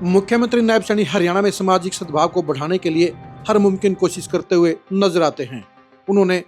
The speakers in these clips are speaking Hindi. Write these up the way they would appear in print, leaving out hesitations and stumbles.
मुख्यमंत्री नायब सैनी हरियाणा में सामाजिक सद्भाव को बढ़ाने के लिए हर मुमकिन कोशिश करते हुए नजर आते हैं। उन्होंने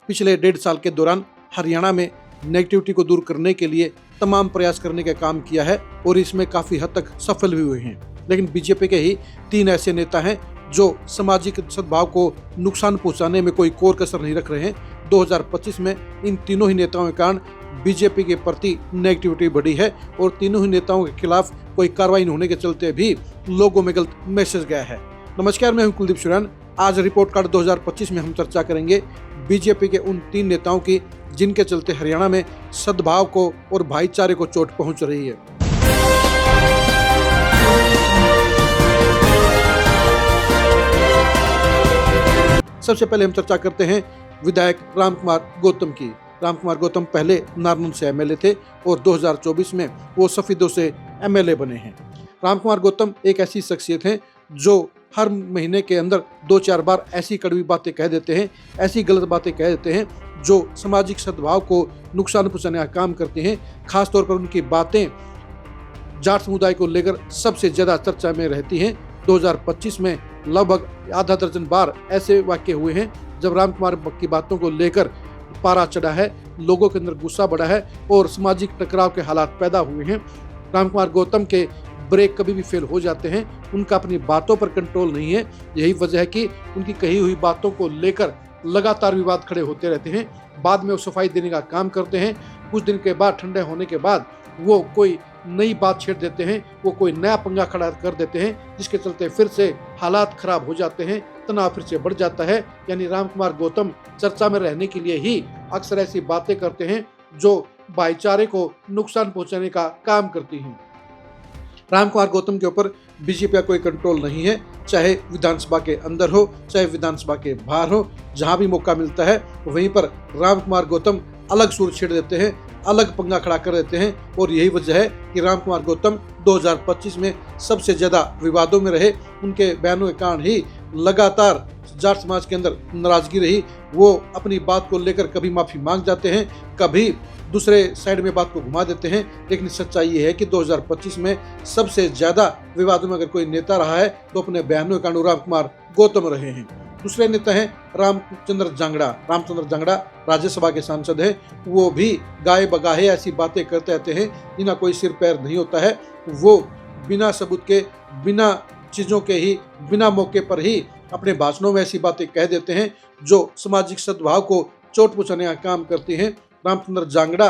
पिछले 1.5 साल के दौरान हरियाणा में नेगेटिविटी को दूर करने के लिए तमाम प्रयास करने का काम किया है और इसमें काफी हद तक सफल भी हुए हैं। लेकिन बीजेपी के ही 3 ऐसे नेता हैं जो सामाजिक सद्भाव को नुकसान पहुंचाने में कोई कोर कसर नहीं रख रहे हैं। 2025 में इन तीनों ही नेताओं के कारण बीजेपी के प्रति नेगेटिविटी बढ़ी है और तीनों ही नेताओं के खिलाफ कोई कार्रवाई नहीं होने के चलते भी लोगों में गलत मैसेज गया है। नमस्कार, मैं हूं कुलदीप सुरान। आज रिपोर्ट कार्ड 2025 में हम चर्चा करेंगे बीजेपी के उन 3 नेताओं की जिनके चलते हरियाणा में सद्भाव को और भाईचारे को चोट पहुंच रही है। सबसे पहले हम चर्चा करते हैं विधायक रामकुमार गौतम की। रामकुमार गौतम पहले नारनौल से एमएलए थे और 2024 में वो सफीदों से एमएलए बने हैं। रामकुमार गौतम एक ऐसी शख्सियत हैं जो हर महीने के अंदर 2-4 बार ऐसी कड़वी बातें कह देते हैं, ऐसी गलत बातें कह देते हैं जो सामाजिक सद्भाव को नुकसान पहुंचाने का काम करती हैं। खासतौर पर उनकी बातें जाट समुदाय को लेकर सबसे ज्यादा चर्चा में रहती हैं। 2025 में लगभग आधा दर्जन बार ऐसे वाक्य हुए हैं जब रामकुमार की बातों को लेकर पारा चढ़ा है, लोगों के अंदर गुस्सा बढ़ा है और सामाजिक टकराव के हालात पैदा हुए हैं। रामकुमार गौतम के ब्रेक कभी भी फेल हो जाते हैं, उनका अपनी बातों पर कंट्रोल नहीं है। यही वजह है कि उनकी कही हुई बातों को लेकर लगातार विवाद खड़े होते रहते हैं। बाद में वो सफाई देने का काम करते हैं। कुछ दिन के बाद, ठंडे होने के बाद, वो कोई नई बात छेड़ देते हैं, वो कोई नया पंगा खड़ा कर देते हैं, जिसके चलते फिर से हालात खराब हो जाते हैं, तनाव फिर से बढ़ जाता है। यानी रामकुमार गौतम चर्चा में रहने के लिए ही अक्सर ऐसी बातें करते हैं जो भाईचारे को नुकसान पहुंचाने का काम करती हैं। रामकुमार गौतम के ऊपर बीजेपी का कोई कंट्रोल नहीं है, चाहे विधानसभा के अंदर हो, चाहे विधानसभा के बाहर हो। जहां भी मौका मिलता है वहीं पर रामकुमार गौतम अलग सुर छेड़ देते हैं, अलग पंगा खड़ा कर देते हैं और यही वजह है कि रामकुमार गौतम 2025 में सबसे ज्यादा विवादों में रहे। उनके बयानों के कारण ही लगातार जाट समाज के अंदर नाराजगी रही। वो अपनी बात को लेकर कभी माफी मांग जाते हैं, कभी दूसरे साइड में बात को घुमा देते हैं। लेकिन सच्चाई ये है कि 2025 में सबसे ज्यादा विवादों में अगर कोई नेता रहा है तो अपने बयानों के कारण रामकुमार गौतम रहे हैं। दूसरे नेता हैं रामचंद्र जांगड़ा। रामचंद्र जांगड़ा राज्यसभा के सांसद हैं। वो भी गाये बगाहे ऐसी बातें करते रहते हैं जिनका कोई सिर पैर नहीं होता है। वो बिना सबूत के, बिना चीजों के ही, बिना मौके पर ही अपने भाषणों में ऐसी बातें कह देते हैं जो सामाजिक सद्भाव को चोट पहुंचाने का काम करती हैं। रामचंद्र जांगड़ा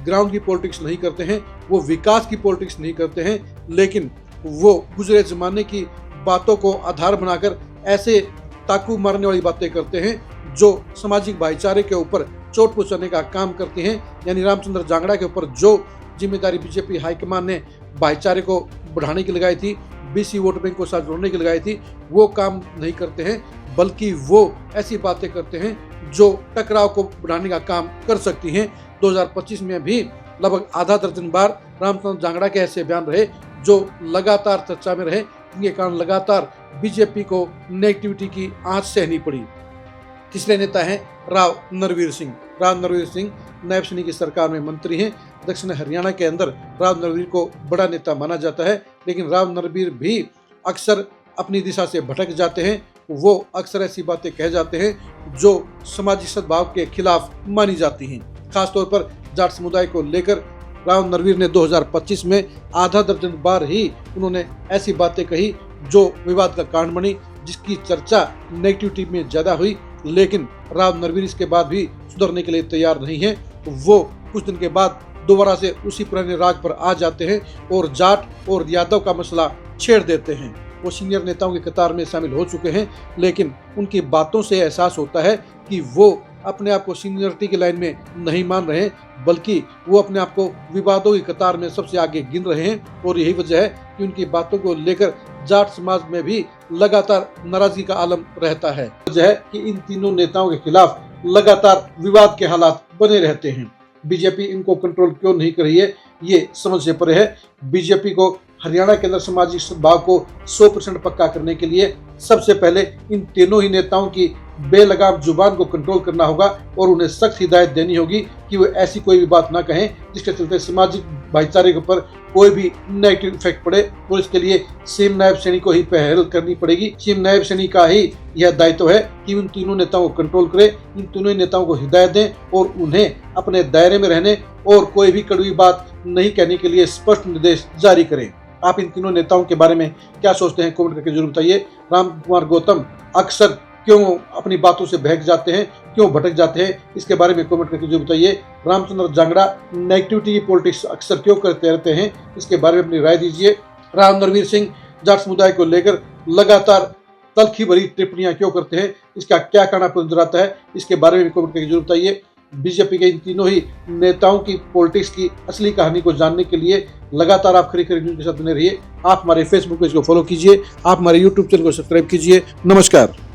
ग्राउंड की पॉलिटिक्स नहीं करते हैं, वो विकास की पॉलिटिक्स नहीं करते हैं, लेकिन वो गुजरे जमाने की बातों को आधार बनाकर ऐसे ताकू मारने वाली बातें करते हैं जो सामाजिक भाईचारे के ऊपर चोट पहुंचाने का काम करती हैं। यानी रामचंद्र जांगड़ा के ऊपर जो जिम्मेदारी बीजेपी हाईकमान ने भाईचारे को बढ़ाने की लगाई थी, बीसी वोट बैंक को साथ जोड़ने की लगाई थी, वो काम नहीं करते हैं, बल्कि वो ऐसी बातें करते हैं जो टकराव को बढ़ाने का काम कर सकती हैं। 2025 में भी लगभग आधा दर्जन बार रामचंद्र जांगड़ा के ऐसे बयान रहे जो लगातार चर्चा में रहे, जिनके कारण लगातार बीजेपी को नेगेटिविटी की आंच सहनी पड़ी। तीसरे नेता हैं राव नरवीर सिंह। राव नरवीर सिंह नायब सैनी की सरकार में मंत्री हैं। दक्षिण हरियाणा के अंदर राव नरवीर को बड़ा नेता माना जाता है, लेकिन राव नरवीर भी अक्सर अपनी दिशा से भटक जाते हैं। वो अक्सर ऐसी बातें कह जाते हैं जो सामाजिक सद्भाव के खिलाफ मानी जाती हैं। खासतौर पर जाट समुदाय को लेकर राव नरवीर ने 2025 में आधा दर्जन बार ही उन्होंने ऐसी बातें कही जो विवाद का कारण बनी, जिसकी चर्चा नेगेटिविटी में ज्यादा हुई। लेकिन राव नरवीर इसके बाद भी सुधरने के लिए तैयार नहीं है। वो कुछ दिन के बाद दोबारा से उसी पुराने राग पर आ जाते हैं और जाट और यादव का मसला छेड़ देते हैं। वो सीनियर नेताओं की कतार में शामिल हो चुके हैं, लेकिन उनकी बातों से एहसास होता है कि वो अपने आप को सीनियरिटी की लाइन में नहीं मान रहे, बल्कि वो अपने आप को विवादों की कतार में सबसे आगे गिन रहे हैं। और यही वजह है कि उनकी बातों को लेकर जाट समाज में भी लगातार नाराजगी का आलम रहता है। वजह है कि इन तीनों नेताओं के खिलाफ लगातार विवाद के हालात बने रहते हैं। बीजेपी इनको कंट्रोल क्यों नहीं कर रही है, ये समझ से परे है। बीजेपी को हरियाणा के अंदर सामाजिक सद्भाव को 100% पक्का करने के लिए सबसे पहले इन तीनों ही नेताओं की बेलगाम जुबान को कंट्रोल करना होगा और उन्हें सख्त हिदायत देनी होगी कि वो ऐसी कोई भी बात ना कहें जिसके चलते सामाजिक भाईचारे के ऊपर कोई भी नेगेटिव इफेक्ट पड़े। और इसके लिए सीएम नायब सैनी को ही पहल करनी पड़ेगी। सीएम नायब सैनी का ही यह दायित्व है कि उन तीनों नेताओं को कंट्रोल करे, इन तीनों नेताओं को हिदायत दें और उन्हें अपने दायरे में रहने और कोई भी कड़वी बात नहीं कहने के लिए स्पष्ट निर्देश जारी करें। आप इन तीनों नेताओं के बारे में क्या सोचते हैं, कमेंट करके जरूर बताइए। रामकुमार गौतम अक्सर क्यों अपनी बातों से बहक जाते हैं, क्यों भटक जाते हैं, इसके बारे में कमेंट करके जरूर बताइए। रामचंद्र जांगड़ा नेगेटिविटी की पॉलिटिक्स अक्सर क्यों करते रहते हैं, इसके बारे में अपनी राय दीजिए। राव नरवीर सिंह जाट समुदाय को लेकर लगातार तल्खी भरी टिप्पणियां क्यों करते हैं, इसका क्या कारण आपको नजर आता है, इसके बारे में कमेंट करके जरूर बताइए। बीजेपी के इन तीनों ही नेताओं की पॉलिटिक्स की असली कहानी को जानने के लिए लगातार आप खरी खरी न्यूज के साथ बने रहिए। आप हमारे फेसबुक पेज को फॉलो कीजिए, आप हमारे यूट्यूब चैनल को सब्सक्राइब कीजिए। नमस्कार।